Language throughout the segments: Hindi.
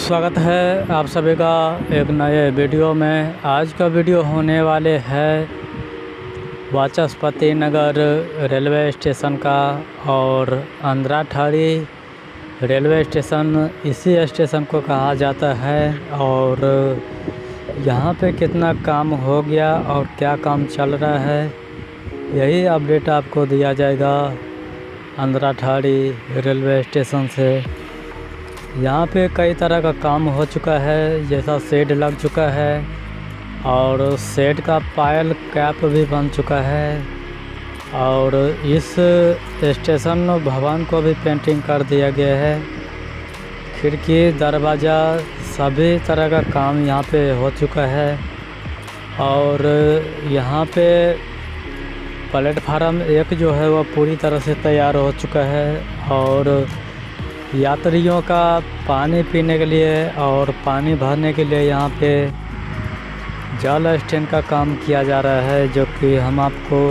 स्वागत है आप सभी का एक नए वीडियो में। आज का वीडियो होने वाले है वाचस्पति नगर रेलवे स्टेशन का और अंद्राठाड़ी रेलवे स्टेशन इसी स्टेशन को कहा जाता है। और यहाँ पे कितना काम हो गया और क्या काम चल रहा है यही अपडेट आपको दिया जाएगा अंद्राठाड़ी रेलवे स्टेशन से। यहाँ पे कई तरह का काम हो चुका है, जैसा शेड लग चुका है और शेड का पायल कैप भी बन चुका है और इस स्टेशन भवन को भी पेंटिंग कर दिया गया है। खिड़की दरवाज़ा सभी तरह का काम यहाँ पे हो चुका है। और यहाँ पे प्लेटफार्म 1 जो है वो पूरी तरह से तैयार हो चुका है और यात्रियों का पानी पीने के लिए और पानी भरने के लिए यहाँ पे जल स्टैंड का काम किया जा रहा है, जो कि हम आपको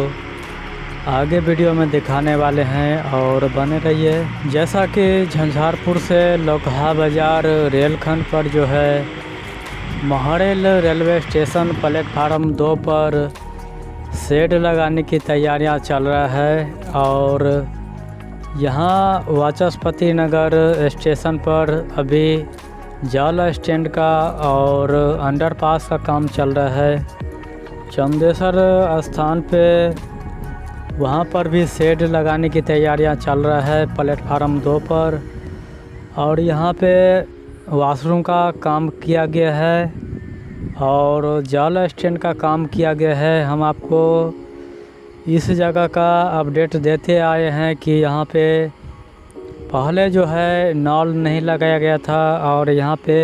आगे वीडियो में दिखाने वाले हैं और बने रहिए। जैसा कि झंझारपुर से लोकहा बाज़ार रेलखंड पर जो है महरेल रेलवे स्टेशन प्लेटफार्म 2 पर शेड लगाने की तैयारियां चल रहा है और यहाँ वाचस्पति नगर स्टेशन पर अभी जल स्टैंड का और अंडरपास का काम चल रहा है। चंदेसर स्थान पे वहाँ पर भी शेड लगाने की तैयारियां चल रहा है प्लेटफार्म 2 पर। और यहाँ पे वॉशरूम का काम किया गया है और जल स्टैंड का काम किया गया है। हम आपको इस जगह का अपडेट देते आए हैं कि यहाँ पे पहले जो है नल नहीं लगाया गया था और यहाँ पे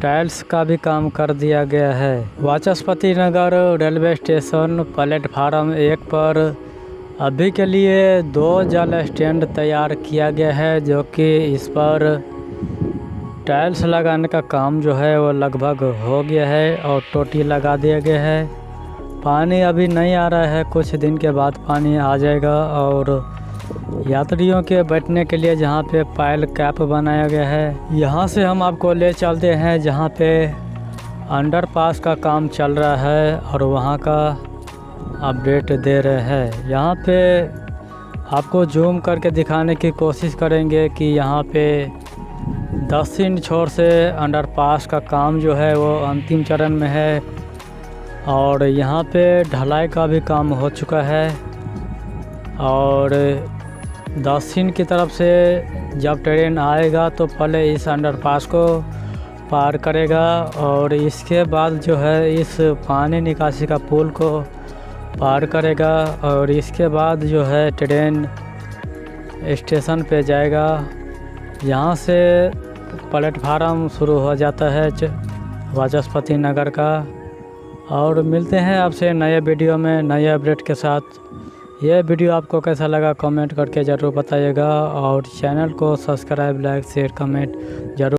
टाइल्स का भी काम कर दिया गया है। वाचस्पति नगर रेलवे स्टेशन प्लेटफार्म 1 पर अभी के लिए 2 जल स्टैंड तैयार किया गया है, जो कि इस पर टाइल्स लगाने का काम जो है वो लगभग हो गया है और टोटी लगा दिया गया है। पानी अभी नहीं आ रहा है, कुछ दिन के बाद पानी आ जाएगा। और यात्रियों के बैठने के लिए जहाँ पे पायल कैप बनाया गया है, यहाँ से हम आपको ले चलते हैं जहाँ पे अंडरपास का काम चल रहा है और वहाँ का अपडेट दे रहे हैं। यहाँ पे आपको जूम करके दिखाने की कोशिश करेंगे कि यहाँ पे दक्षिण छोर से अंडरपास का काम जो है वो अंतिम चरण में है और यहाँ पे ढलाई का भी काम हो चुका है। और दक्षिण की तरफ से जब ट्रेन आएगा तो पहले इस अंडरपास को पार करेगा और इसके बाद जो है इस पानी निकासी का पुल को पार करेगा और इसके बाद जो है ट्रेन स्टेशन पे जाएगा। यहाँ से प्लेटफार्म शुरू हो जाता है वाचस्पति नगर का। और मिलते हैं आपसे नए वीडियो में नए अपडेट के साथ। यह वीडियो आपको कैसा लगा कमेंट करके ज़रूर बताइएगा और चैनल को सब्सक्राइब लाइक शेयर कमेंट ज़रूर